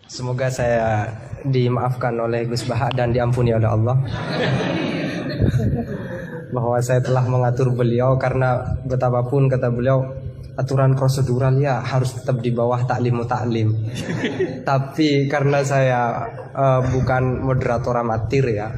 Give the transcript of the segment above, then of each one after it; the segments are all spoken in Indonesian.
Semoga saya dimaafkan oleh Gus Baha dan diampuni oleh Allah bahwa saya telah mengatur beliau, karena betapapun kata beliau aturan prosedural ya harus tetap di bawah taklimu taklim. Tapi karena saya bukan moderator amatir ya,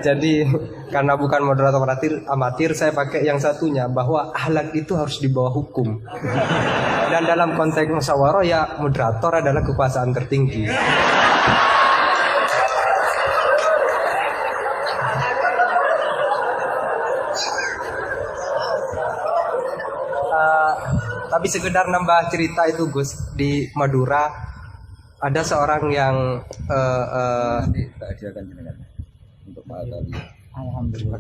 jadi karena bukan moderator amatir, saya pakai yang satunya, bahwa akhlak itu harus di bawah hukum. Dan dalam konteks musyawarah ya moderator adalah kekuasaan tertinggi. Tapi sekedar nambah cerita itu Gus, di Madura ada seorang yang Alhamdulillah.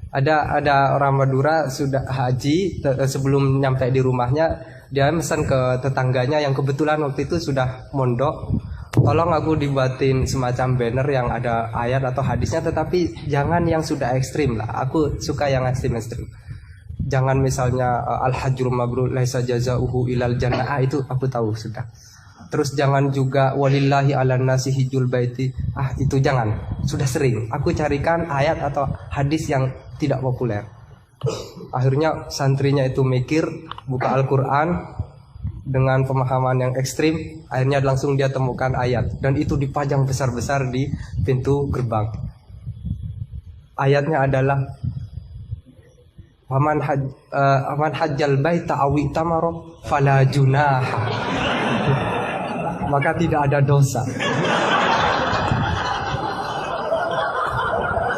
Ada orang Madura sudah haji, sebelum nyampe di rumahnya dia pesan ke tetangganya yang kebetulan waktu itu sudah mondok, tolong aku dibuatin semacam banner yang ada ayat atau hadisnya, tetapi jangan yang sudah ekstrim lah. Aku suka yang ekstrim. Jangan misalnya al-hajjul mabrur laisa jazauhu ilal jannah, itu aku tahu sudah. Terus jangan juga walillahi ala nasi hijul baiti, itu jangan, sudah sering. Aku carikan ayat atau hadis yang tidak populer. Akhirnya santrinya itu mikir, buka Al-Quran dengan pemahaman yang ekstrim. Akhirnya langsung dia temukan ayat, dan itu dipajang besar-besar di pintu gerbang. Ayatnya adalah Waman hajjal baita awi tamaro fala junaha, maka tidak ada dosa.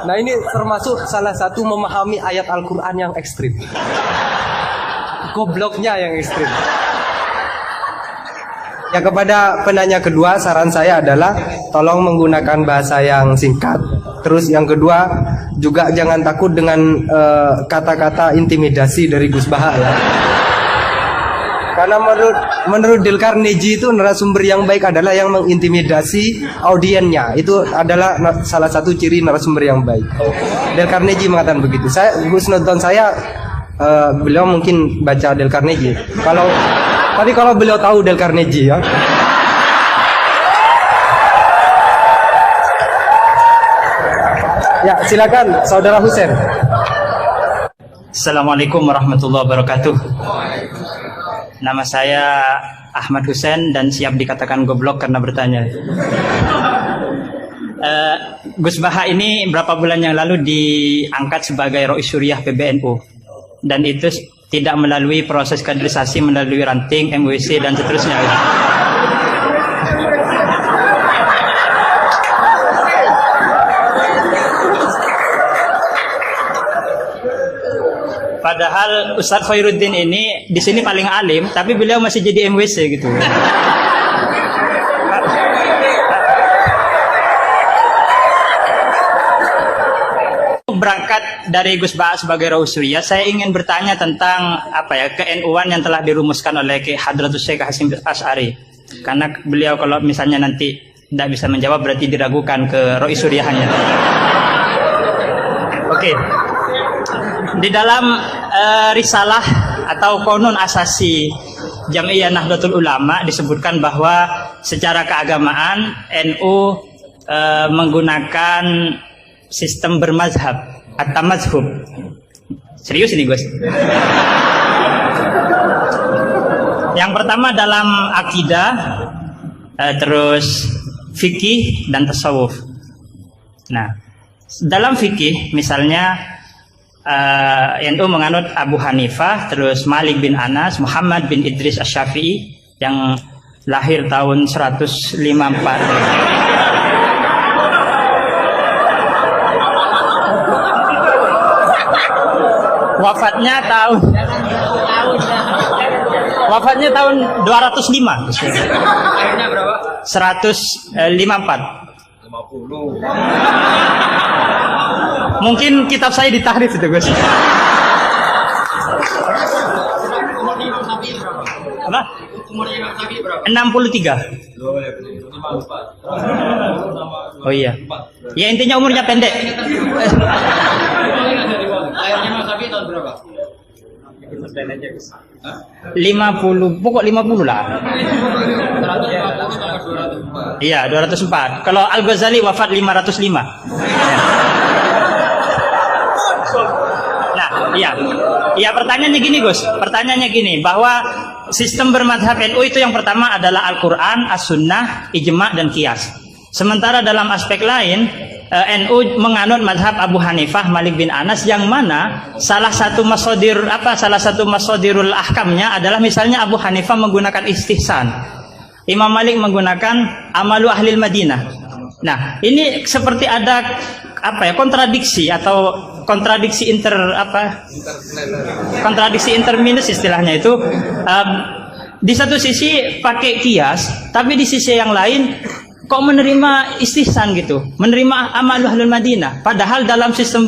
Nah, ini termasuk salah satu memahami ayat Al-Quran yang ekstrim. Gobloknya yang ekstrim. Ya, kepada penanya kedua, saran saya adalah tolong menggunakan bahasa yang singkat. Terus yang kedua, juga jangan takut dengan kata-kata intimidasi dari Gus Baha ya. Karena menurut Dale Carnegie itu narasumber yang baik adalah yang mengintimidasi audiennya. Itu adalah salah satu ciri narasumber yang baik. Dale Carnegie mengatakan begitu. Gus nonton saya, beliau mungkin baca Dale Carnegie. Tapi kalau beliau tahu Dale Carnegie ya. Ya, silakan Saudara Husain. Assalamualaikum warahmatullahi wabarakatuh. Nama saya Ahmad Husain dan siap dikatakan goblok karena bertanya. Gus Baha ini berapa bulan yang lalu diangkat sebagai Rois Suriah PBNU, dan itu tidak melalui proses kaderisasi, melalui ranting, MWC dan seterusnya. Padahal Ustadz Khairuddin ini di sini paling alim, tapi beliau masih jadi MWC gitu. Berangkat dari Gus Baha sebagai Rois Suriah, saya ingin bertanya tentang ke-NU-an yang telah dirumuskan oleh Ki Hadratus Syekh Hasyim Asy'ari. Karena beliau kalau misalnya nanti tidak bisa menjawab berarti diragukan ke Rois Suriahannya. Oke. Di dalam risalah atau konun asasi Jam'iyah Nahdlatul Ulama disebutkan bahwa secara keagamaan NU menggunakan sistem bermazhab atau mazhub. Serius ini Gus. Yang pertama dalam akidah, terus fikih dan tasawuf. Nah, dalam fikih misalnya NU menganut Abu Hanifah, terus Malik bin Anas, Muhammad bin Idris Asy-Syafi'i yang lahir tahun 154. Wafatnya tahun 205. Akhirnya berapa? 154. 50. Mungkin kitab saya ditahrif itu Gus. Apa? Umurnya Imam Syafi'i berapa? 63. Oh iya. Ya intinya umurnya pendek. Lahirnya total berapa? 50, pokok 50 lah. 140 Iya, 204. Kalau Al-Ghazali wafat 505. Nah, iya. Iya, pertanyaannya gini, Gus. Pertanyaannya gini, bahwa sistem bermadhab NU itu yang pertama adalah Al-Quran, As-Sunnah, Ijma' dan Qiyas. Sementara dalam aspek lain, NU menganut madhab Abu Hanifah, Malik bin Anas, yang mana salah satu masodirul ahkamnya adalah misalnya Abu Hanifah menggunakan istihsan, Imam Malik menggunakan amalu ahlil Madinah. Nah, ini seperti ada kontradiksi atau kontradiksi interminus istilahnya itu. Di satu sisi pakai kias, tapi di sisi yang lain kok menerima istihsan gitu, menerima amalu ahlul Madinah. Padahal dalam sistem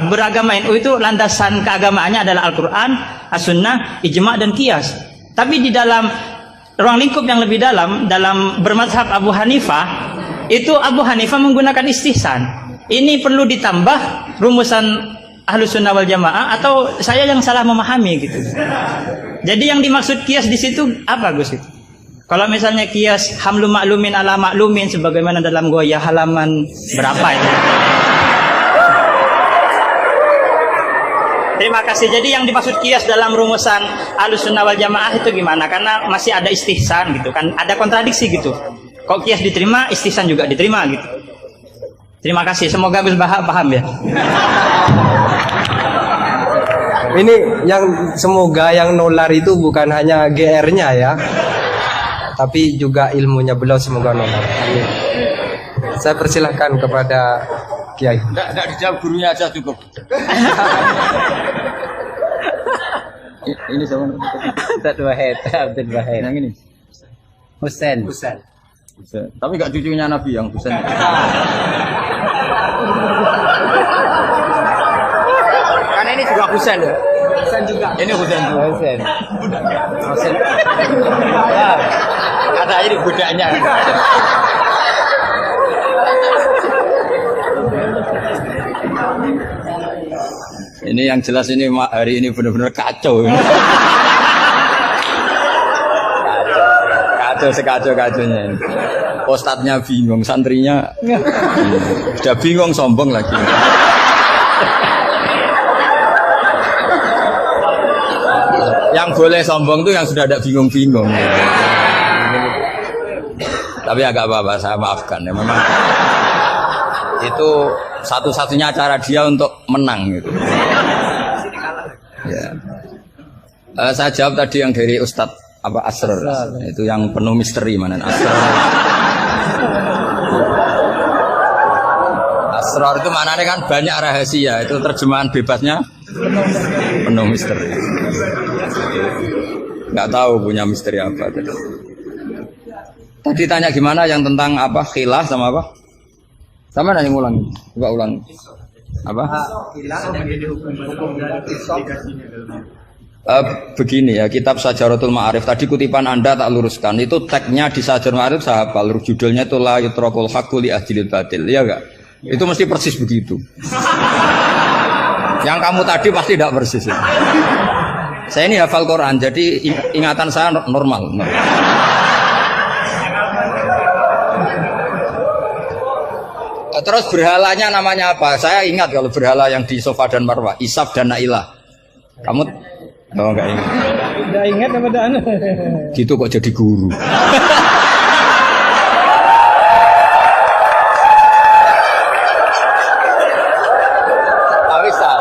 beragama NU itu landasan keagamaannya adalah Al-Quran, As-Sunnah, Ijma' dan Qiyas. Tapi di dalam ruang lingkup yang lebih dalam bermadhab Abu Hanifah, itu Abu Hanifah menggunakan istihsan. Ini perlu ditambah rumusan Ahlus Sunnah wal Jamaah, atau saya yang salah memahami gitu. Jadi yang dimaksud Qiyas di situ apa, Gus? Kalau misalnya Qiyas hamlu maklumin ala maklumin sebagaimana dalam Goya halaman berapa itu? Terima kasih. Jadi yang dimaksud Qiyas dalam rumusan Ahlus Sunnah wal Jamaah itu gimana? Karena masih ada istihsan gitu kan, ada kontradiksi gitu. Kok Qiyas diterima, istihsan juga diterima gitu. Terima kasih. Semoga Gus paham ya. Ini semoga yang nular itu bukan hanya GR-nya ya, tapi juga ilmunya beliau semoga nular. Amin. Saya persilahkan kepada Kiai. Enggak dijawab, gurunya aja cukup. Ini sama Abdul Wahid. Yang ini Husain. Tapi enggak cucunya Nabi yang Husain. Karena ini juga Husain ya. Husain juga. Ini Husain juga. Husain. Ya. Kata ini budaknya. Ini yang jelas ini hari ini benar-benar kacau. Kacau sekacau-kacaunya. Ustadznya bingung, santrinya sudah bingung, sombong lagi. Yang boleh sombong tuh yang sudah ada bingung-bingung. Tapi agak apa-apa, saya maafkan ya, memang itu satu-satunya cara dia untuk menang gitu. Ya. Saya jawab tadi yang dari Ustadz Asrar, itu yang penuh misteri mana Asrar. Asrar itu maknanya kan banyak rahasia, itu terjemahan bebasnya penuh misteri. Nggak tahu punya misteri apa tadi. Tadi tanya gimana yang tentang khilaf sama apa? Sama nanya ulang, coba ulang. Apa? Begini ya, kitab Sajaratul Ma'arif tadi kutipan Anda tak luruskan. Itu tagnya di Sajaratul Ma'arif saya hafal. Judulnya itu La Yutrakul Haqqu li Ahdilil Batil. Iya enggak? Itu mesti persis begitu. Yang kamu tadi pasti tidak persis. Saya ini hafal Quran, jadi ingatan saya normal. Terus berhalanya namanya apa? Saya ingat kalau berhala yang di Sofa dan Marwah, Isaf dan Nailah. Kamu enggak ingat? Enggak ingat apa dah? Gitu kok jadi guru. Bisa.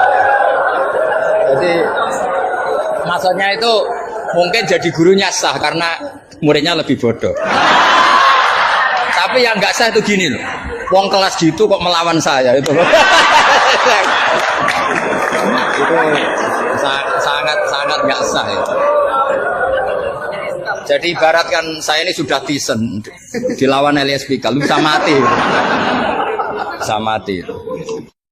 Jadi maksudnya itu mungkin jadi gurunya sah karena muridnya lebih bodoh. Tapi yang nggak sah itu gini loh. Wong kelas gitu kok melawan saya itu loh. Itu sangat nggak sah ya. Jadi ibaratkan saya ini sudah tisen dilawan Elias Pikal, bisa mati. Bisa mati.